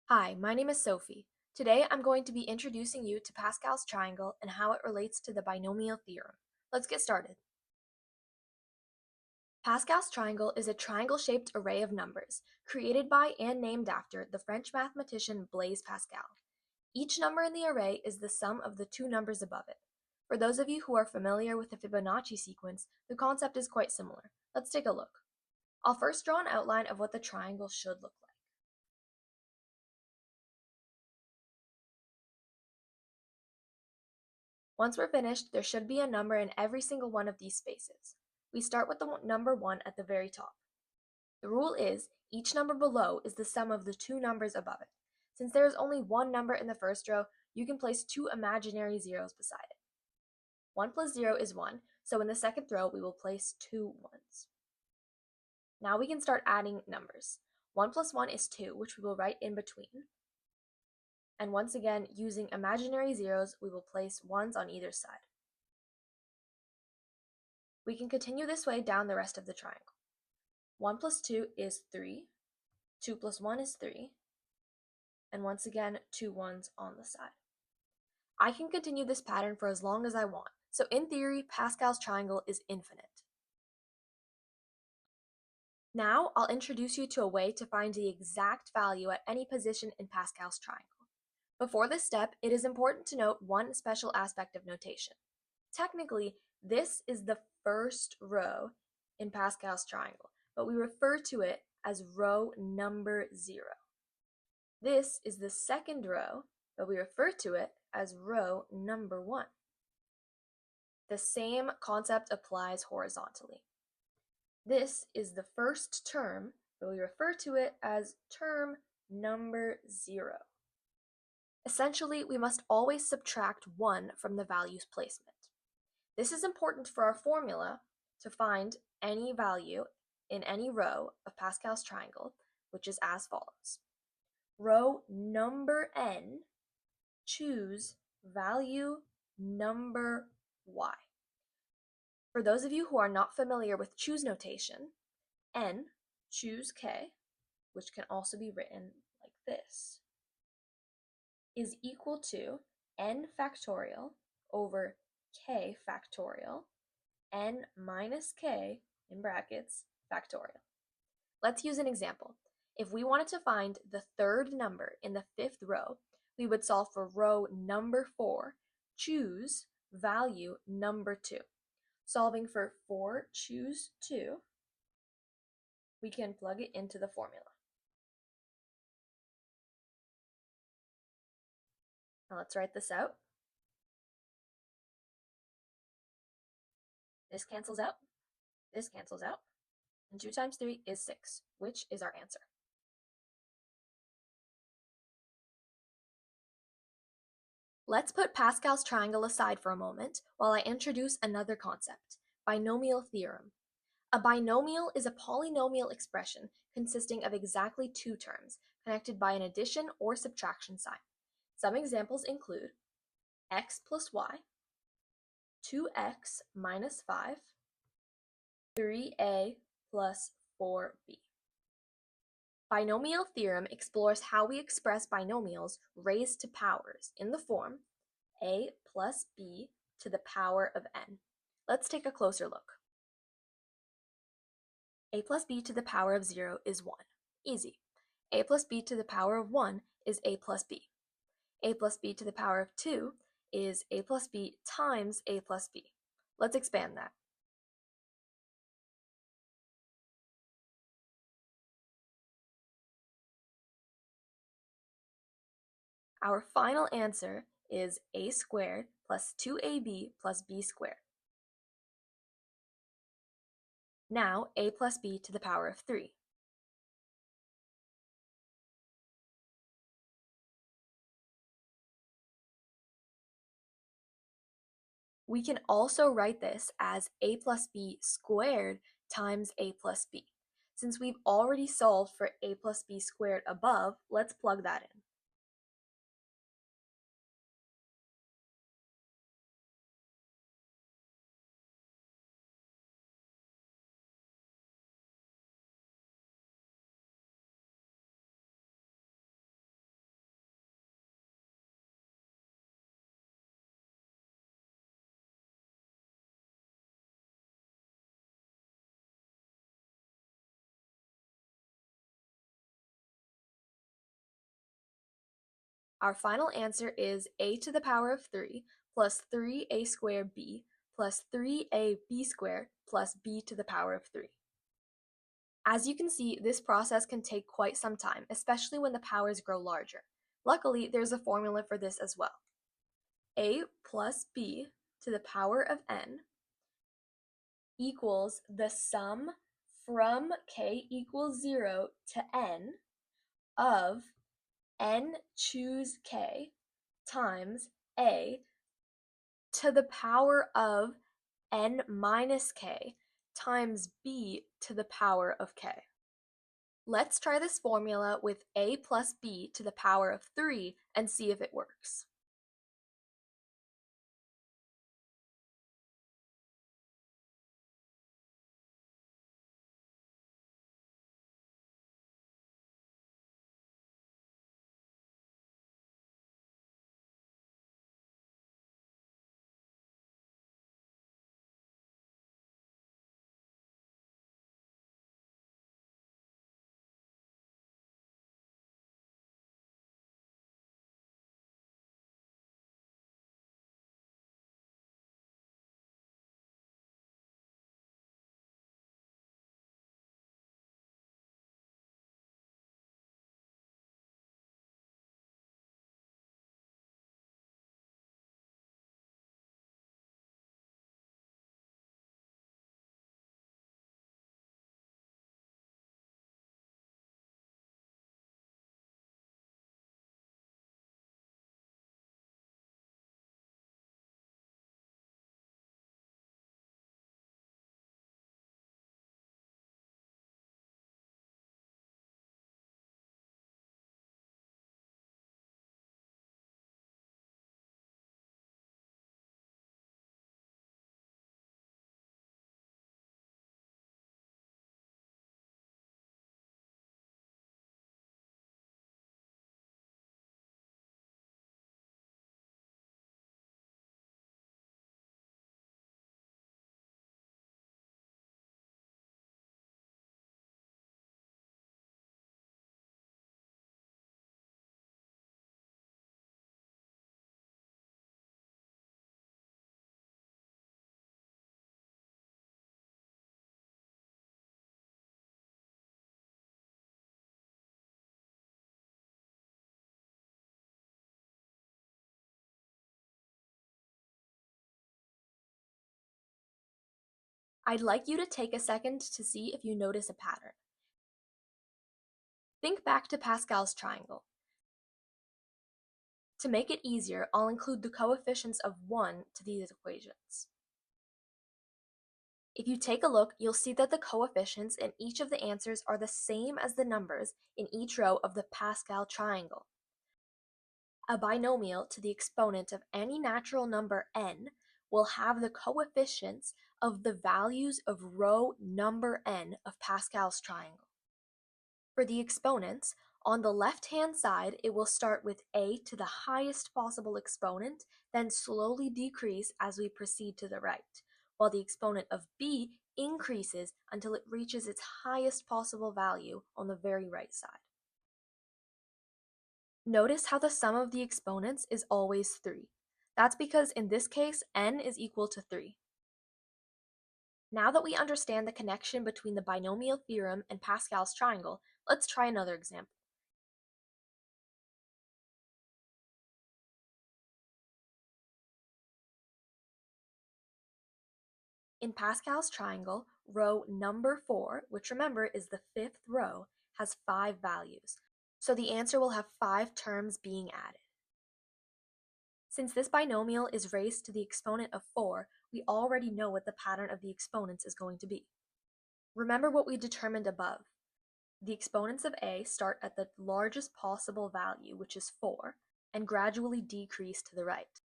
Hi, my name is Sophie. Today I'm going to be introducing you to Pascal's triangle and how it relates to the binomial theorem. Let's get started. Pascal's triangle is a triangle-shaped array of numbers created by and named after the French mathematician Blaise Pascal. Each number in the array is the sum of the two numbers above it. For those of you who are familiar with the Fibonacci sequence, the concept is quite similar. Let's take a look. I'll first draw an outline of what the triangle should look like. Once we're finished, there should be a number in every single one of these spaces. We start with the number 1 at the very top. The rule is, each number below is the sum of the two numbers above it. Since there is only one number in the first row, you can place two imaginary zeros beside it. 1 plus 0 is 1, so in the second row we will place two ones. Now we can start adding numbers. 1 plus 1 is 2, which we will write in between. And once again, using imaginary zeros, we will place ones on either side. We can continue this way down the rest of the triangle. 1 plus 2 is 3, 2 plus 1 is 3, and once again, two ones on the side. I can continue this pattern for as long as I want, so in theory, Pascal's triangle is infinite. Now, I'll introduce you to a way to find the exact value at any position in Pascal's triangle. Before this step, it is important to note one special aspect of notation. Technically, this is the first row in Pascal's triangle, but we refer to it as row number 0. This is the second row, but we refer to it as row number 1. The same concept applies horizontally. This is the first term, but we refer to it as term number 0. Essentially, we must always subtract 1 from the value's placement. This is important for our formula to find any value in any row of Pascal's triangle, which is as follows. Row number n, choose value number y. For those of you who are not familiar with choose notation, n, choose k, which can also be written like this, is equal to n factorial over k factorial, n minus k, in brackets, factorial. Let's use an example. If we wanted to find the third number in the fifth row, we would solve for row number 4, choose value number 2. Solving for 4, choose 2, we can plug it into the formula. Now let's write this out. This cancels out, this cancels out, and 2 times 3 is 6, which is our answer. Let's put Pascal's triangle aside for a moment while I introduce another concept, binomial theorem. A binomial is a polynomial expression consisting of exactly two terms connected by an addition or subtraction sign. Some examples include x plus y, 2x minus 5, 3a plus 4b. Binomial theorem explores how we express binomials raised to powers in the form a plus b to the power of n. Let's take a closer look. A plus b to the power of 0 is 1. Easy. A plus b to the power of 1 is a plus b. A plus b to the power of 2 is a plus b times a plus b. Let's expand that. Our final answer is a squared plus 2ab plus b squared. Now a plus b to the power of 3. We can also write this as a plus b squared times a plus b. Since we've already solved for a plus b squared above, let's plug that in. Our final answer is a to the power of 3 plus 3a squared b plus 3ab squared plus b to the power of 3. As you can see, this process can take quite some time, especially when the powers grow larger. Luckily, there's a formula for this as well. A plus b to the power of n equals the sum from k equals 0 to n of n choose k times a to the power of n minus k times b to the power of k. Let's try this formula with a plus b to the power of 3 and see if it works. I'd like you to take a second to see if you notice a pattern. Think back to Pascal's triangle. To make it easier, I'll include the coefficients of 1 to these equations. If you take a look, you'll see that the coefficients in each of the answers are the same as the numbers in each row of the Pascal triangle. A binomial to the exponent of any natural number n will have the coefficients of the values of row number n of Pascal's triangle. For the exponents, on the left-hand side, it will start with a to the highest possible exponent, then slowly decrease as we proceed to the right, while the exponent of b increases until it reaches its highest possible value on the very right side. Notice how the sum of the exponents is always 3. That's because in this case, n is equal to 3. Now that we understand the connection between the binomial theorem and Pascal's triangle, let's try another example. In Pascal's triangle, row number 4, which remember is the 5th row, has 5 values, so the answer will have 5 terms being added. Since this binomial is raised to the exponent of 4, we already know what the pattern of the exponents is going to be. Remember what we determined above. The exponents of a start at the largest possible value, which is 4, and gradually decrease to the right.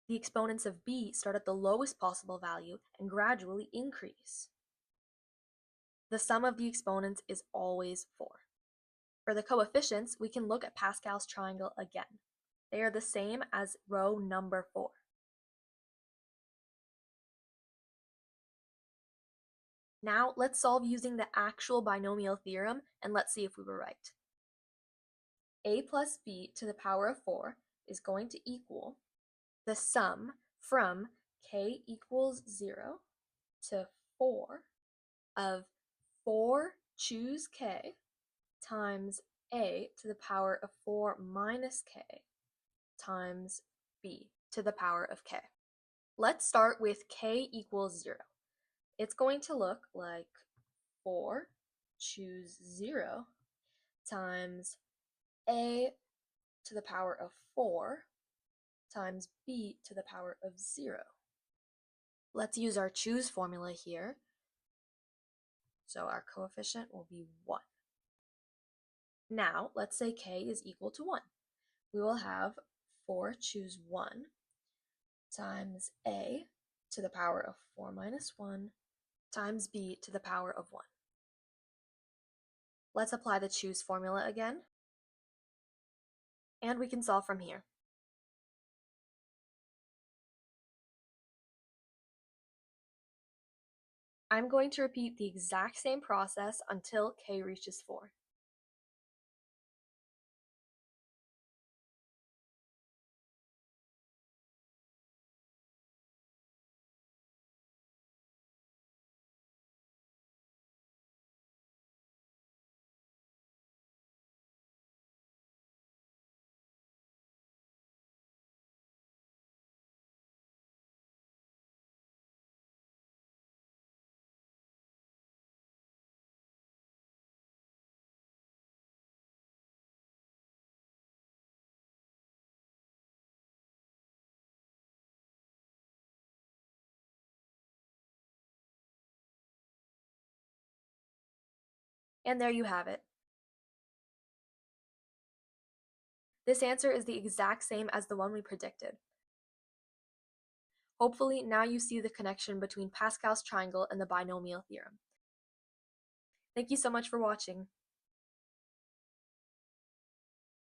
The exponents of b start at the lowest possible value and gradually increase. The sum of the exponents is always 4. For the coefficients, we can look at Pascal's triangle again. They are the same as row number 4. Now let's solve using the actual binomial theorem and let's see if we were right. a plus b to the power of 4 is going to equal the sum from k equals 0 to 4 of 4 choose k times a to the power of 4 minus k times b to the power of k. Let's start with k equals 0. It's going to look like 4 choose 0 times a to the power of 4 times b to the power of 0. Let's use our choose formula here. So our coefficient will be 1. Now, let's say k is equal to 1. We will have 4 choose 1 times a to the power of 4 minus 1 times b to the power of 1. Let's apply the choose formula again, and we can solve from here. I'm going to repeat the exact same process until k reaches 4. And there you have it. This answer is the exact same as the one we predicted. Hopefully, now you see the connection between Pascal's triangle and the binomial theorem. Thank you so much for watching.